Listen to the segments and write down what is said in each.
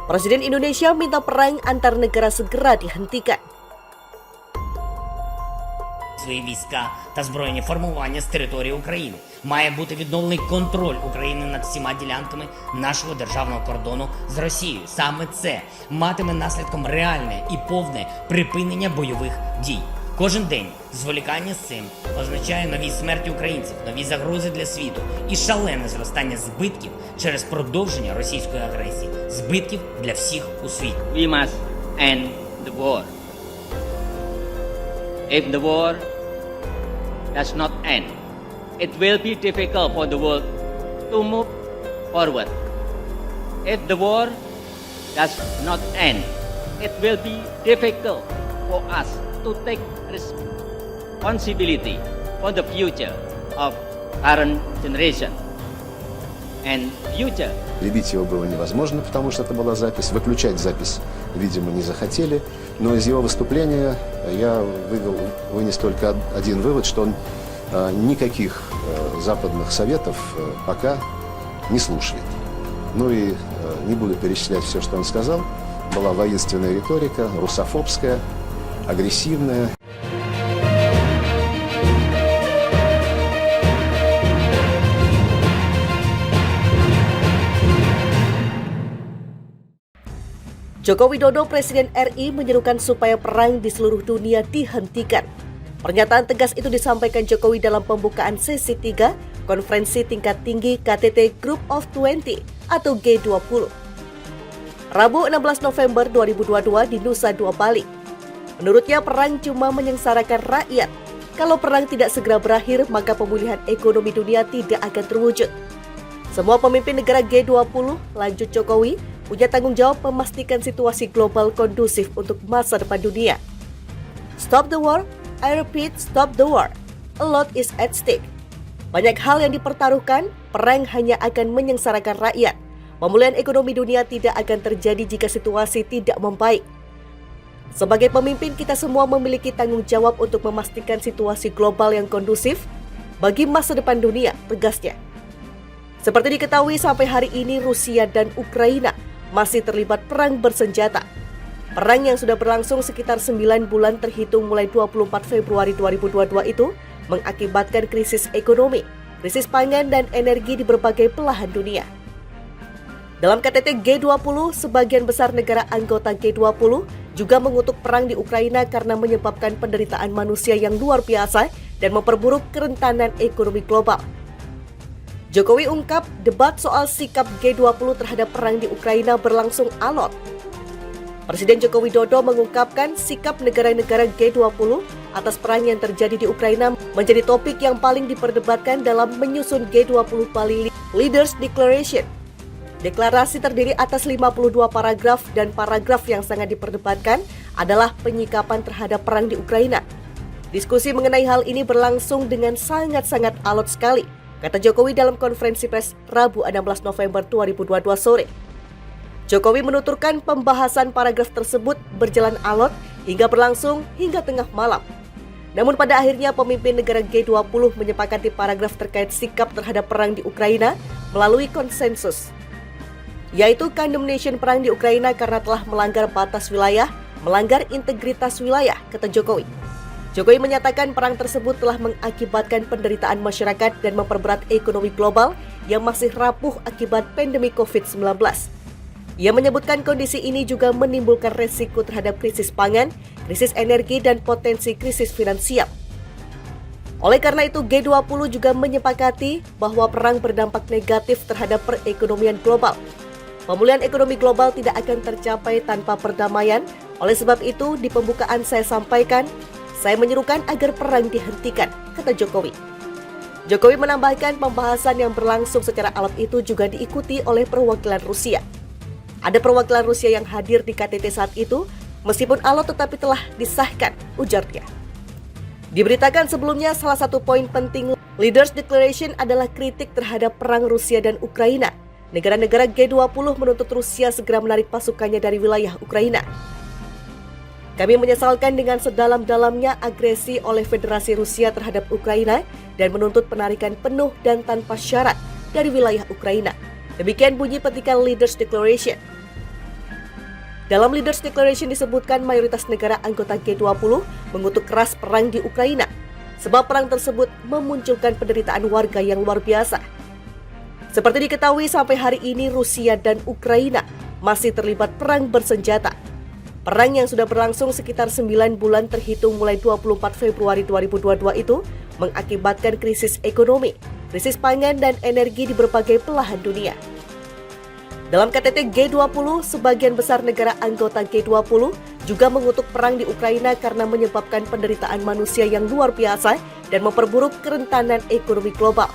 Presiden Indonesia minta perang antar negara segera dihentikan. Свої війська та збройні формування з території України. Має бути відновлений контроль України над всіма ділянками нашого державного кордону з Росією. Саме це матиме наслідком реальне і повне припинення бойових дій. Кожен день зволікання з цим означає нові смерті українців, нові загрози для світу і шалене зростання збитків через продовження російської агресії. Збитків для всіх у світі. We must end the war. If the war does not end, it will be difficult for the world to move forward. If the war does not end, it will be difficult for us to take responsibility for the future of current generation and future. Ребить его было невозможно, потому что это была запись. Выключать запись, видимо, не захотели. Но из его выступления я вынес только один вывод, что он никаких западных советов пока не слушает. Ну и не буду перечислять все, что он сказал. Была воинственная риторика, русофобская, агрессивная. Joko Widodo, Presiden RI, menyerukan supaya perang di seluruh dunia dihentikan. Pernyataan tegas itu disampaikan Jokowi dalam pembukaan sesi 3 Konferensi Tingkat Tinggi KTT Group of 20 atau G20. Rabu 16 November 2022 di Nusa Dua Bali. Menurutnya perang cuma menyengsarakan rakyat. Kalau perang tidak segera berakhir, maka pemulihan ekonomi dunia tidak akan terwujud. Semua pemimpin negara G20, lanjut Jokowi, punya tanggung jawab memastikan situasi global kondusif untuk masa depan dunia. Stop the war, I repeat, stop the war. A lot is at stake. Banyak hal yang dipertaruhkan, perang hanya akan menyengsarakan rakyat. Pemulihan ekonomi dunia tidak akan terjadi jika situasi tidak membaik. Sebagai pemimpin, kita semua memiliki tanggung jawab untuk memastikan situasi global yang kondusif bagi masa depan dunia, tegasnya. Seperti diketahui, sampai hari ini Rusia dan Ukraina masih terlibat perang bersenjata. Perang yang sudah berlangsung sekitar 9 bulan terhitung mulai 24 Februari 2022 itu mengakibatkan krisis ekonomi, krisis pangan dan energi di berbagai belahan dunia. Dalam KTT G20, sebagian besar negara anggota G20 juga mengutuk perang di Ukraina karena menyebabkan penderitaan manusia yang luar biasa dan memperburuk kerentanan ekonomi global. Jokowi ungkap debat soal sikap G20 terhadap perang di Ukraina berlangsung alot. Presiden Joko Widodo mengungkapkan sikap negara-negara G20 atas perang yang terjadi di Ukraina menjadi topik yang paling diperdebatkan dalam menyusun G20 Bali Leaders Declaration. Deklarasi terdiri atas 52 paragraf dan paragraf yang sangat diperdebatkan adalah penyikapan terhadap perang di Ukraina. Diskusi mengenai hal ini berlangsung dengan sangat-sangat alot sekali, kata Jokowi dalam konferensi pers Rabu 16 November 2022 sore. Jokowi menuturkan pembahasan paragraf tersebut berjalan alot hingga berlangsung hingga tengah malam. Namun pada akhirnya pemimpin negara G20 menyepakati paragraf terkait sikap terhadap perang di Ukraina melalui konsensus, yaitu condemnation perang di Ukraina karena telah melanggar batas wilayah, melanggar integritas wilayah, kata Jokowi. Jokowi menyatakan perang tersebut telah mengakibatkan penderitaan masyarakat dan memperberat ekonomi global yang masih rapuh akibat pandemi COVID-19. Ia menyebutkan kondisi ini juga menimbulkan resiko terhadap krisis pangan, krisis energi, dan potensi krisis finansial. Oleh karena itu, G20 juga menyepakati bahwa perang berdampak negatif terhadap perekonomian global. Pemulihan ekonomi global tidak akan tercapai tanpa perdamaian. Oleh sebab itu, di pembukaan saya sampaikan, saya menyerukan agar perang dihentikan, kata Jokowi. Jokowi menambahkan pembahasan yang berlangsung secara alot itu juga diikuti oleh perwakilan Rusia. Ada perwakilan Rusia yang hadir di KTT saat itu, meskipun alot tetapi telah disahkan, ujarnya. Diberitakan sebelumnya, salah satu poin penting Leaders Declaration adalah kritik terhadap perang Rusia dan Ukraina. Negara-negara G20 menuntut Rusia segera menarik pasukannya dari wilayah Ukraina. Kami menyesalkan dengan sedalam-dalamnya agresi oleh Federasi Rusia terhadap Ukraina dan menuntut penarikan penuh dan tanpa syarat dari wilayah Ukraina. Demikian bunyi petikan Leaders Declaration. Dalam Leaders Declaration disebutkan mayoritas negara anggota G20 mengutuk keras perang di Ukraina, sebab perang tersebut memunculkan penderitaan warga yang luar biasa. Seperti diketahui sampai hari ini Rusia dan Ukraina masih terlibat perang bersenjata. Perang yang sudah berlangsung sekitar 9 bulan terhitung mulai 24 Februari 2022 itu mengakibatkan krisis ekonomi, krisis pangan dan energi di berbagai belahan dunia. Dalam KTT G20, sebagian besar negara anggota G20 juga mengutuk perang di Ukraina karena menyebabkan penderitaan manusia yang luar biasa dan memperburuk kerentanan ekonomi global.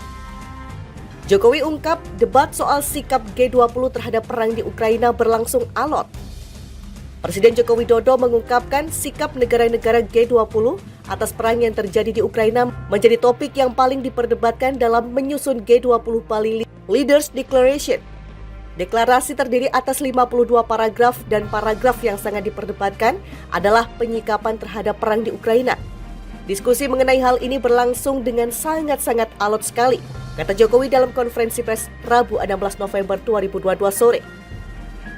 Jokowi ungkap debat soal sikap G20 terhadap perang di Ukraina berlangsung alot. Presiden Joko Widodo mengungkapkan sikap negara-negara G20 atas perang yang terjadi di Ukraina menjadi topik yang paling diperdebatkan dalam menyusun G20 Bali Leaders Declaration. Deklarasi terdiri atas 52 paragraf dan paragraf yang sangat diperdebatkan adalah penyikapan terhadap perang di Ukraina. Diskusi mengenai hal ini berlangsung dengan sangat-sangat alot sekali, kata Jokowi dalam konferensi pers Rabu 16 November 2022 sore.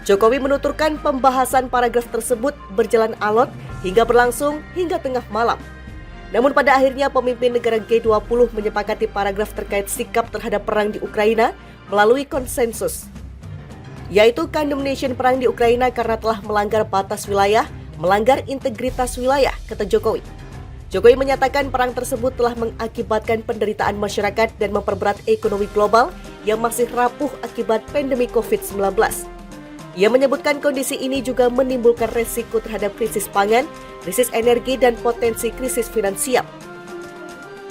Jokowi menuturkan pembahasan paragraf tersebut berjalan alot hingga berlangsung hingga tengah malam. Namun pada akhirnya pemimpin negara G20 menyepakati paragraf terkait sikap terhadap perang di Ukraina melalui konsensus, yaitu condemnation perang di Ukraina karena telah melanggar batas wilayah, melanggar integritas wilayah, kata Jokowi. Jokowi menyatakan perang tersebut telah mengakibatkan penderitaan masyarakat dan memperberat ekonomi global yang masih rapuh akibat pandemi COVID-19. Ia menyebutkan kondisi ini juga menimbulkan resiko terhadap krisis pangan, krisis energi, dan potensi krisis finansial.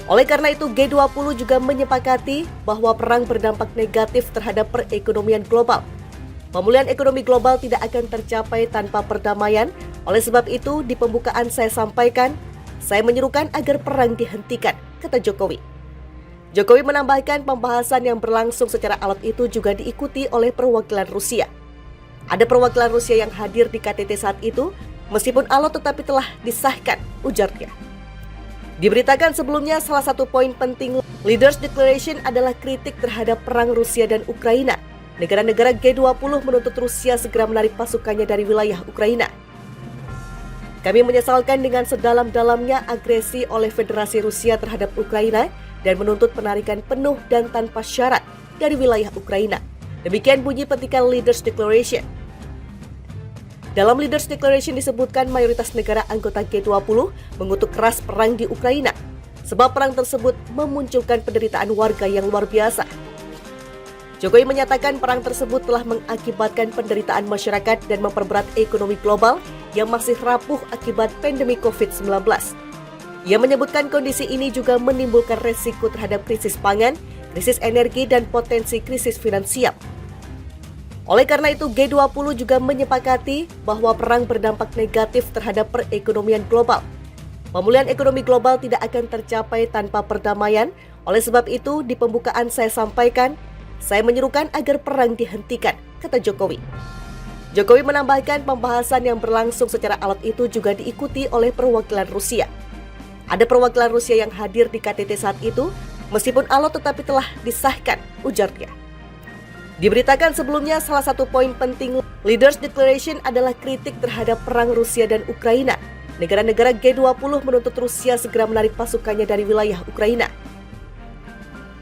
Oleh karena itu, G20 juga menyepakati bahwa perang berdampak negatif terhadap perekonomian global. Pemulihan ekonomi global tidak akan tercapai tanpa perdamaian. Oleh sebab itu, di pembukaan saya sampaikan, saya menyerukan agar perang dihentikan, kata Jokowi. Jokowi menambahkan pembahasan yang berlangsung secara alot itu juga diikuti oleh perwakilan Rusia. Ada perwakilan Rusia yang hadir di KTT saat itu, meskipun alot tetapi telah disahkan, ujarnya. Diberitakan sebelumnya salah satu poin penting Leaders Declaration adalah kritik terhadap perang Rusia dan Ukraina. Negara-negara G20 menuntut Rusia segera menarik pasukannya dari wilayah Ukraina. Kami menyesalkan dengan sedalam-dalamnya agresi oleh Federasi Rusia terhadap Ukraina dan menuntut penarikan penuh dan tanpa syarat dari wilayah Ukraina. Demikian bunyi petikan Leaders Declaration. Dalam Leaders Declaration disebutkan mayoritas negara anggota G20 mengutuk keras perang di Ukraina, sebab perang tersebut memunculkan penderitaan warga yang luar biasa. Jokowi menyatakan perang tersebut telah mengakibatkan penderitaan masyarakat dan memperberat ekonomi global yang masih rapuh akibat pandemi COVID-19. Ia menyebutkan kondisi ini juga menimbulkan resiko terhadap krisis pangan, krisis energi, dan potensi krisis finansial. Oleh karena itu, G20 juga menyepakati bahwa perang berdampak negatif terhadap perekonomian global. Pemulihan ekonomi global tidak akan tercapai tanpa perdamaian. Oleh sebab itu, di pembukaan saya sampaikan, saya menyerukan agar perang dihentikan, kata Jokowi. Jokowi menambahkan pembahasan yang berlangsung secara alot itu juga diikuti oleh perwakilan Rusia. Ada perwakilan Rusia yang hadir di KTT saat itu, meskipun alot tetapi telah disahkan, ujarnya. Diberitakan sebelumnya salah satu poin penting Leaders Declaration adalah kritik terhadap perang Rusia dan Ukraina. Negara-negara G20 menuntut Rusia segera menarik pasukannya dari wilayah Ukraina.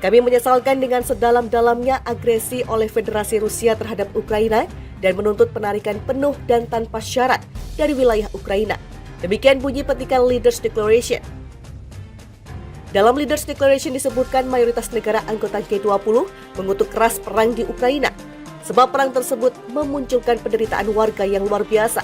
Kami menyesalkan dengan sedalam-dalamnya agresi oleh Federasi Rusia terhadap Ukraina dan menuntut penarikan penuh dan tanpa syarat dari wilayah Ukraina. Demikian bunyi petikan Leaders Declaration. Dalam Leaders Declaration disebutkan mayoritas negara anggota G20 mengutuk keras perang di Ukraina, sebab perang tersebut memunculkan penderitaan warga yang luar biasa.